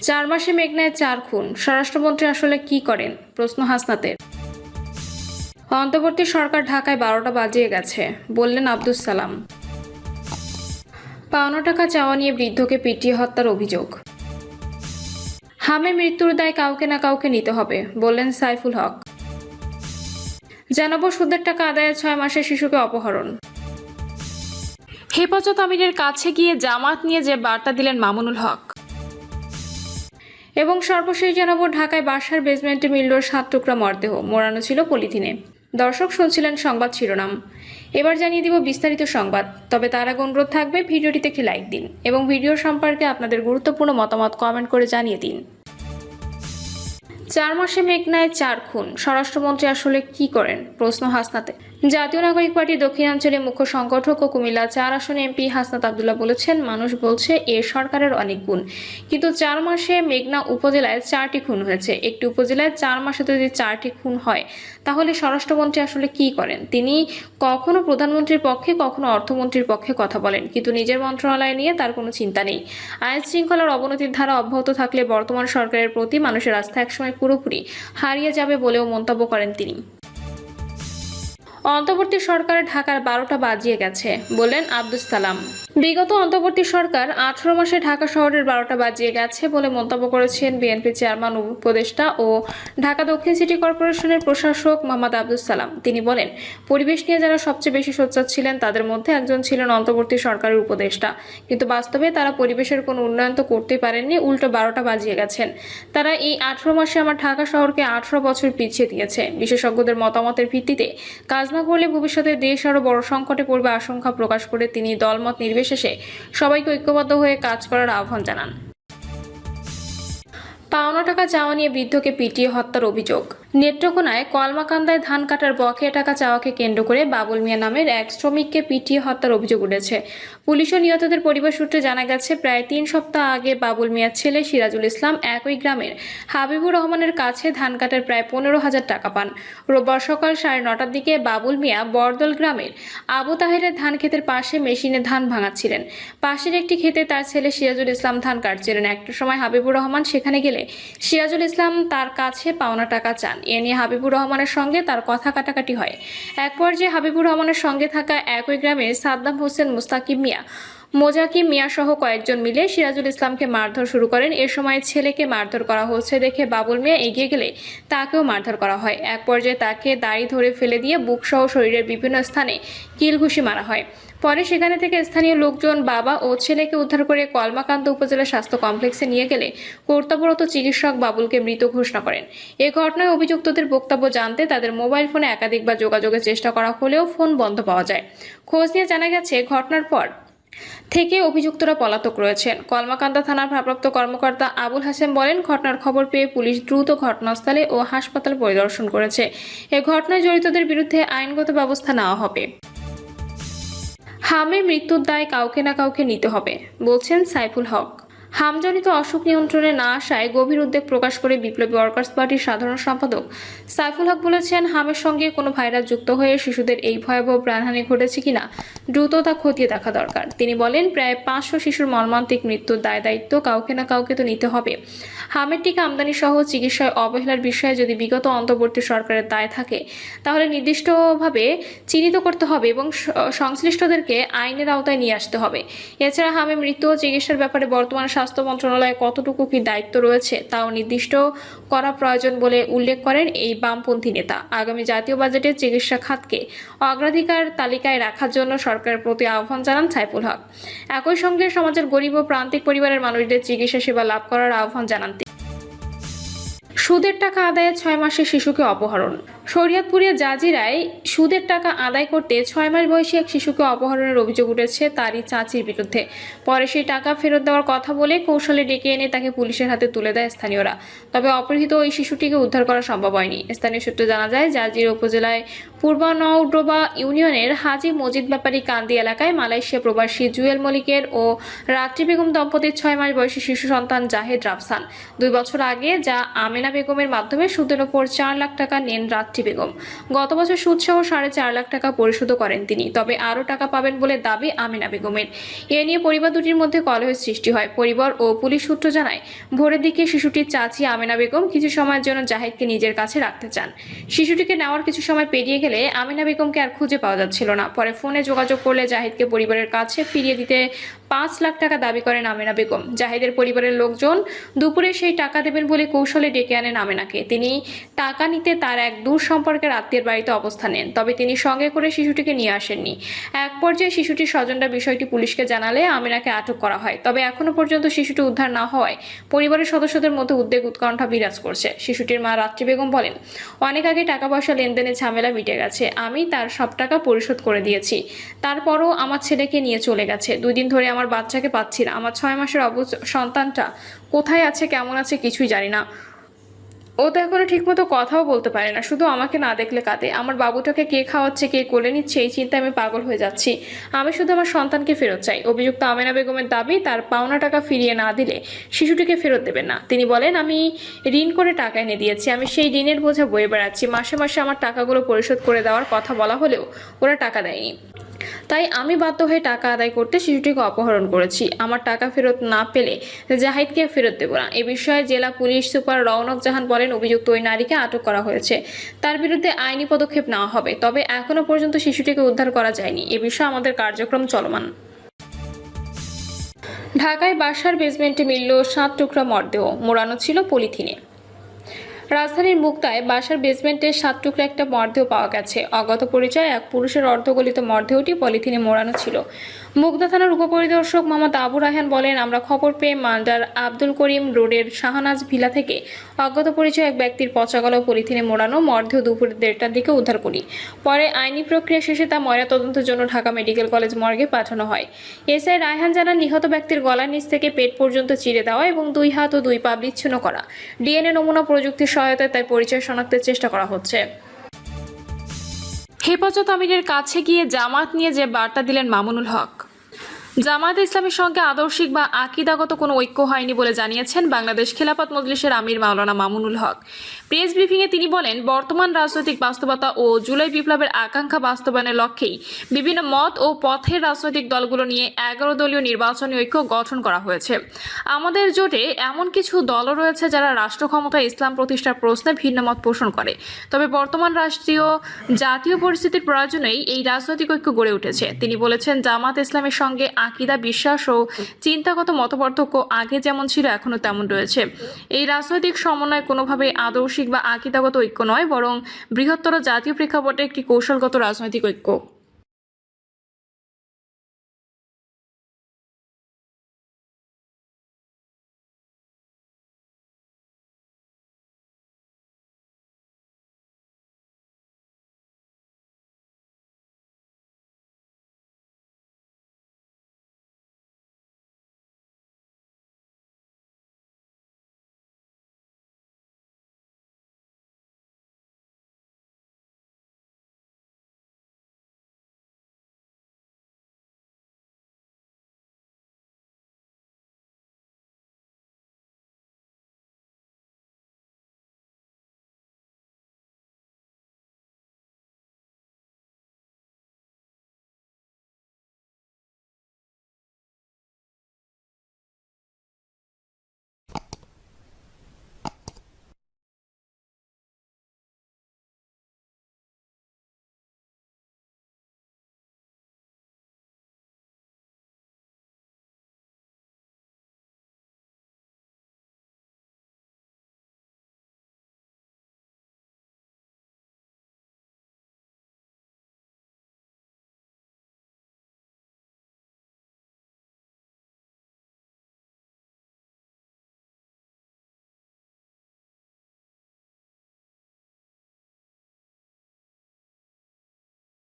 4 মাসে মেঘনায় 4 খুন, স্বরাষ্ট্রমন্ত্রী আসলে কি করেন? প্রশ্ন হাসনাতের। অন্তর্বর্তী সরকার ঢাকায় 12টা বাজিয়ে গেছে, বললেন আব্দুস সালাম। পাওনা টাকা চাওয়া নিয়ে বৃদ্ধকে পিটিয়ে হত্যার অভিযোগ। হামে মৃত্যুর দায় কাউকে না কাউকে নিতে হবে, বললেন সাইফুল হক। জানাবো সুদের টাকা আদায়ে 6 মাসের শিশুকে অপহরণ। হেফাজত আমিরের কাছে গিয়ে জামাত নিয়ে যে বার্তা দিলেন মামুনুল হক। এবং সর্বশেষ জানাবো ঢাকায় বাসার বেসমেন্টে মিলল 7 টুকরা মরদেহ, মোড়ানো ছিল পলিথিনে। দর্শক শুনছিলেন সংবাদ শিরোনাম, এবার জানিয়ে দিব বিস্তারিত সংবাদ। তবে তার আগে অনুরোধ থাকবে ভিডিওটিতে একটি লাইক দিন এবং ভিডিও সম্পর্কে আপনাদের গুরুত্বপূর্ণ মতামত কমেন্ট করে জানিয়ে দিন। 4 মাসে মেঘনায় 4 খুন, স্বরাষ্ট্রমন্ত্রী আসলে কি করেন? প্রশ্ন হাসনাতে। জাতীয় নাগরিক পার্টির দক্ষিণাঞ্চলের মুখ্য সংগঠক ও কুমিল্লা 4 আসনে এমপি হাসনাত আবদুল্লাহ বলেছেন, মানুষ বলছে এ সরকারের অনেক গুণ, কিন্তু 4 মাসে মেঘনা উপজেলায় 4টি খুন হয়েছে। একটি উপজেলায় 4 মাসে যদি 4টি খুন হয়, তাহলে স্বরাষ্ট্রমন্ত্রী আসলে কি করেন? তিনি কখনো প্রধানমন্ত্রীর পক্ষে কখনো অর্থমন্ত্রীর পক্ষে কথা বলেন, কিন্তু নিজের মন্ত্রণালয় নিয়ে তার কোনো চিন্তা নেই। আইন শৃঙ্খলার অবনতির ধারা অব্যাহত থাকলে বর্তমান সরকারের প্রতি মানুষের আস্থা একসময় পুরোপুরি হারিয়ে যাবে বলেও মন্তব্য করেন তিনি। অন্তর্বর্তী সরকার ঢাকার 12টা বাজিয়ে গেছে, বললেন আব্দুস সালাম। বিগত অন্তর্বর্তী সরকার 18 মাসে ঢাকা শহরের 12টা বাজিয়ে গেছে বলে মন্তব্য করেছেন বিএনপি চেয়ারম্যান উপদেষ্টা ও ঢাকা দক্ষিণ সিটি কর্পোরেশনের প্রশাসক মোহাম্মদ আব্দুস সালাম। তিনি বলেন, পরিবেশ নিয়ে যারা সবচেয়ে বেশি সোচ্চার ছিলেন তাদের মধ্যে একজন ছিলেন অন্তর্বর্তী সরকারের উপদেষ্টা, কিন্তু বাস্তবে তারা পরিবেশের কোনো উন্নয়ন তো করতেই পারেননি, উল্টো 12টা বাজিয়ে গেছেন। তারা এই 18 মাসে আমার ঢাকা শহরকে 18 বছর পিছিয়ে দিয়েছে। বিশেষজ্ঞদের মতামতের ভিত্তিতে কাজ না করলে ভবিষ্যতে দেশ আরো বড় সংকটে পড়বে আশঙ্কা প্রকাশ করে তিনি দলমত নির্বিশেষে সবাইকে ঐক্যবদ্ধ হয়ে কাজ করার আহ্বান জানান। পাওনা টাকা চাওয়া নিয়ে বৃদ্ধকে পিটিয়ে হত্যার অভিযোগ। নেত্রকোনায় কলমাকান্দায় ধান কাটার বকেয়া টাকা চাওয়াকে কেন্দ্র করে বাবুল মিয়া নামের এক শ্রমিককে পিটিয়ে হত্যার অভিযোগ উঠেছে। পুলিশ ও নিহতদের পরিবার সূত্রে জানা গেছে, প্রায় 3 সপ্তাহ আগে বাবুল মিয়ার ছেলে সিরাজুল ইসলাম একই গ্রামের হাবিবুর রহমানের কাছে ধান কাটার প্রায় 15,000 টাকা পান। রোববার সকাল 9:30টার দিকে বাবুল মিয়া বরদল গ্রামের আবু তাহেরের ধান ক্ষেতের পাশে মেশিনে ধান ভাঙাচ্ছিলেন। পাশের একটি ক্ষেতে তার ছেলে সিরাজুল ইসলাম ধান কাটছিলেন। একটা সময় হাবিবুর রহমান সেখানে গেলে সিরাজুল ইসলাম তার কাছে পাওনা টাকা চান। এ নিয়ে হাবিবুর রহমানের সঙ্গে তার কথা কাটাকাটি হয়। এক পর্যায়ে হাবিবুর রহমানের সঙ্গে থাকা একই গ্রামের সাদ্দাম হোসেন, মুস্তাকিম মিয়া, মোজাকিম মিয়া সহ কয়েকজন মিলে সিরাজুল ইসলামকে মারধর শুরু করেন। এ সময় ছেলেকে মারধর করা হচ্ছে দেখে বাবুল মিয়া এগিয়ে গেলে তাকেও মারধর করা হয়। এক পর্যায়ে তাকে দাড়ি ধরে ফেলে দিয়ে বুকসহ শরীরের বিভিন্ন স্থানে কিলঘুষি মারা হয়। পরে সেখানে থেকে স্থানীয় লোকজন বাবা ও ছেলেকে উদ্ধার করে কলমাকান্দা উপজেলা স্বাস্থ্য কমপ্লেক্সে নিয়ে গেলে কর্তব্যরত চিকিৎসক বাবুলকে মৃত ঘোষণা করেন। এ ঘটনায় অভিযুক্তদের বক্তব্য জানতে তাদের মোবাইল ফোনে একাধিকবার যোগাযোগের চেষ্টা করা হলেও ফোন বন্ধ পাওয়া যায়। খোঁজ নিয়ে জানা গেছে, ঘটনার পর থেকে অভিযুক্তরা পলাতক রয়েছেন। কলমাকান্দা থানার ভারপ্রাপ্ত কর্মকর্তা আবুল হাসেম বলেন, ঘটনার খবর পেয়ে পুলিশ দ্রুত ঘটনাস্থলে ও হাসপাতাল পরিদর্শন করেছে। এ ঘটনায় জড়িতদের বিরুদ্ধে আইনগত ব্যবস্থা নেওয়া হবে। হামে মৃত্যুর দায় কাউকে না কাউকে নিতে হবে, বলছেন সাইফুল হক। হামজনিত অসুখ নিয়ন্ত্রণে না আসায় গভীর উদ্বেগ প্রকাশ করে বিপ্লবী ওয়ার্কার্স পার্টির সাধারণ সম্পাদক সাইফুল হক বলেছেন, হামের সঙ্গে কোনো ভাইরাস যুক্ত হয়ে শিশুদের এই ভয়াবহ প্রাণহানি ঘটেছে কিনা দ্রুত তা খতিয়ে দেখা দরকার। তিনি বলেন, প্রায় 500 শিশুর মর্মান্তিক মৃত্যুর দায় দায়িত্ব কাউকে না কাউকে তো নিতে হবে। হামের টিকা আমদানি সহ চিকিৎসায় অবহেলার বিষয়ে যদি বিগত অন্তর্বর্তী সরকারের দায় থাকে, তাহলে নির্দিষ্টভাবে চিহ্নিত করতে হবে এবং সংশ্লিষ্টদেরকে আইনের আওতায় নিয়ে আসতে হবে। এছাড়া হামে মৃত্যু ও চিকিৎসার ব্যাপারে বর্তমান স্বাস্থ্য মন্ত্রণালয়ে কতটুকু কি দায়িত্ব রয়েছে তাও নির্দিষ্ট করা প্রয়োজন বলে উল্লেখ করেন এই বামপন্থী নেতা। আগামী জাতীয় বাজেটে চিকিৎসা খাতকে অগ্রাধিকার তালিকায় রাখার জন্য সরকারের প্রতি আহ্বান জানান সাইফুল হক। একই সঙ্গে সমাজের গরিব ও প্রান্তিক পরিবারের মানুষদের চিকিৎসা সেবা লাভ করার আহ্বান জানান। সুদের টাকা আদায়ে 6 মাসে শিশুকে অপহরণ। শরীয়তপুরের জাজিরায় সুদের টাকা আদায় করতে 6 মাস বয়সী এক শিশুকে অপহরণের অভিযোগ উঠেছে তারই চাচির বিরুদ্ধে। পরে সেই টাকা ফেরত দেওয়ার কথা বলে কৌশলে ডেকে এনে তাকে পুলিশের হাতে তুলে দেয় স্থানীয়রা। তবে অপহৃত ওই শিশুটিকে উদ্ধার করা সম্ভব হয়নি। স্থানীয় সূত্রে জানা যায়, জাজিরা উপজেলায় পূর্বানৌডোবা ইউনিয়নের হাজী মজিদ ব্যাপারী কান্দি এলাকায় মালয়েশিয়া প্রবাসী জুয়েল মলিকের ও রাত্রি বেগম দম্পতির 6 মাস বয়সী শিশু সন্তান জাহেদ রাফসান 2 বছর আগে যা আমেনা বেগমের মাধ্যমে সুদের ওপর 4 লাখ টাকা নেন রাত্রি রাত্রি বেগম। গত বছর সুদসহ 4.5 লাখ টাকা পরিশোধ করেন তিনি, তবে আরও টাকা পাবেন বলে দাবি আমিনা বেগমের। এ নিয়ে পরিবার দুটির মধ্যে কলহের সৃষ্টি হয়। পরিবার ও পুলিশ সূত্র জানায়, ভোরের দিকে শিশুটির চাচি আমিনা বেগম কিছু সময়ের জন্য জাহিদকে নিজের কাছে রাখতে চান। শিশুটিকে নেওয়ার কিছু সময় পেরিয়ে গেলে আমিনা বেগমকে আর খুঁজে পাওয়া যাচ্ছিল না। পরে ফোনে যোগাযোগ করলে জাহিদকে পরিবারের কাছে ফিরিয়ে দিতে 5 লাখ টাকা দাবি করেন আমিনা বেগম। জাহিদের পরিবারের লোকজন দুপুরে সেই টাকা দেবেন বলে কৌশলে ডেকে আনেন আমিনাকে। তিনি টাকা নিতে তার এক দূর সম্পর্কের আত্মীয়ের বাড়িতে অবস্থান নেন, তবে তিনি সঙ্গে করে শিশুটিকে নিয়ে আসেননি। এক পর্যায়ে শিশুটির স্বজনরা বিষয়টি পুলিশকে জানালে আমিনাকে আটক করা হয়। তবে এখনো পর্যন্ত শিশুটি উদ্ধার না হওয়ায় পরিবারের সদস্যদের মধ্যে উদ্বেগ উৎকণ্ঠা বিরাজ করছে। শিশুটির মা রাত্রি বেগম বলেন, অনেক আগে টাকা পয়সা লেনদেনের ঝামেলা মিটে গেছে। আমি তার সব টাকা পরিশোধ করে দিয়েছি। তারপরও আমার ছেলেকে নিয়ে চলে গেছে। 2 দিন ধরে আমার বাচ্চাকে পাচ্ছি না। আমার 6 মাসের সন্তানটা কোথায় আছে, কেমন আছে কিছুই জানি না। ও তো এখনো ঠিকমতো কথাও বলতে পারে না, শুধু আমাকে না দেখলে কাঁদে। আমার বাবুটাকে কে খাওয়াচ্ছে, কে কোলে নিচ্ছে, এই চিন্তায় আমি পাগল হয়ে যাচ্ছি। আমি শুধু আমার সন্তানকে ফেরত চাই। অভিযুক্ত আমিনা বেগমের দাবি, তার পাওনা টাকা ফিরিয়ে না দিলে শিশুটিকে ফেরত দেবেন না। তিনি বলেন, আমি ঋণ করে টাকা এনে দিয়েছি, আমি সেই ঋণের বোঝা বয়ে বেড়াচ্ছি। মাসে মাসে আমার টাকাগুলো পরিশোধ করে দেওয়ার কথা বলা হলেও ওরা টাকা দেয়নি। তাই আমি বাধ্য হয়ে টাকা আদায় করতে শিশুটিকে অপহরণ করেছি। আমার টাকা ফেরত না পেলে জাহিদকে ফেরত দেব না। এ বিষয়ে জেলা পুলিশ সুপার রওনক জাহান বলেন, অভিযুক্ত ওই নারীকে আটক করা হয়েছে। তার বিরুদ্ধে আইনি পদক্ষেপ নেওয়া হবে। তবে এখনো পর্যন্ত শিশুটিকে উদ্ধার করা যায়নি। এ বিষয়ে আমাদের কার্যক্রম চলমান। ঢাকায় বাসার বেসমেন্টে মিলল 7 টুকরা মরদেহ, মোড়ানো ছিল পলিথিনে। রাজধানীর মুক্তায় বাসার বেসমেন্টে 7 টুকরা একটা মরদেহ পাওয়া গেছে। অজ্ঞাত পরিচয় এক পুরুষের অর্ধগলিত মরদেহটি পলিথিনে মোড়ানো ছিল। মুগদা থানার উপপরিদর্শক মোহাম্মদ আবু রায়হান বলেন, আমরা খবর পেয়ে মান্ডার আব্দুল করিম রোডের শাহনাজ ভিলা থেকে অজ্ঞাত পরিচয় এক ব্যক্তির পচা গলা পলিথিনে মোড়ানো মরদেহ দুপুর 1:30টার দিকে উদ্ধার করি। পরে আইনি প্রক্রিয়া শেষে তা ময়নাতদন্তের জন্য ঢাকা মেডিকেল কলেজ মর্গে পাঠানো হয়। এসআই রায়হান জানান, নিহত ব্যক্তির গলার নিচ থেকে পেট পর্যন্ত চিরে দেওয়া এবং 2 হাত ও 2 পা বিচ্ছিন্ন করা। ডিএনএ নমুনা প্রযুক্তির সহায়তায় তাই পরিচয় শনাক্তের চেষ্টা করা হচ্ছে। হেফাজত আমিরের কাছে গিয়ে জামাত নিয়ে যে বার্তা দিলেন মামুনুল হক। জামায়াতে ইসলামীর সঙ্গে আদর্শিক বা আকীদাগত কোনো ঐক্য হয়নি বলে জানিয়েছেন বাংলাদেশ খেলাফত মজলিসের আমির মাওলানা মামুনুল হক। প্রেস ব্রিফিংয়ে তিনি বলেন, বর্তমান রাজনৈতিক বাস্তবতা ও জুলাই বিপ্লবের আকাঙ্ক্ষা বাস্তবায়নের লক্ষ্যেই বিভিন্ন মত ও পথের রাজনৈতিক দলগুলো নিয়ে 11 দলীয় নির্বাচনী ঐক্য গঠন করা হয়েছে। আমাদের জোটে এমন কিছু দলও রয়েছে যারা রাষ্ট্র ক্ষমতায় ইসলাম প্রতিষ্ঠার প্রশ্নে ভিন্ন মত পোষণ করে। তবে বর্তমান জাতীয় পরিস্থিতির প্রয়োজনেই এই রাজনৈতিক ঐক্য গড়ে উঠেছে। তিনি বলেছেন, জামাত ইসলামের সঙ্গে আকীদা, বিশ্বাস ও চিন্তাগত মতপার্থক্য আগে যেমন ছিল এখনো তেমন রয়েছে। এই রাজনৈতিক সমন্বয় কোনোভাবে আদর্শিক বা আকীদাগত ঐক্য নয়, বরং বৃহত্তর জাতীয় প্রেক্ষাপটে একটি কৌশলগত রাজনৈতিক ঐক্য।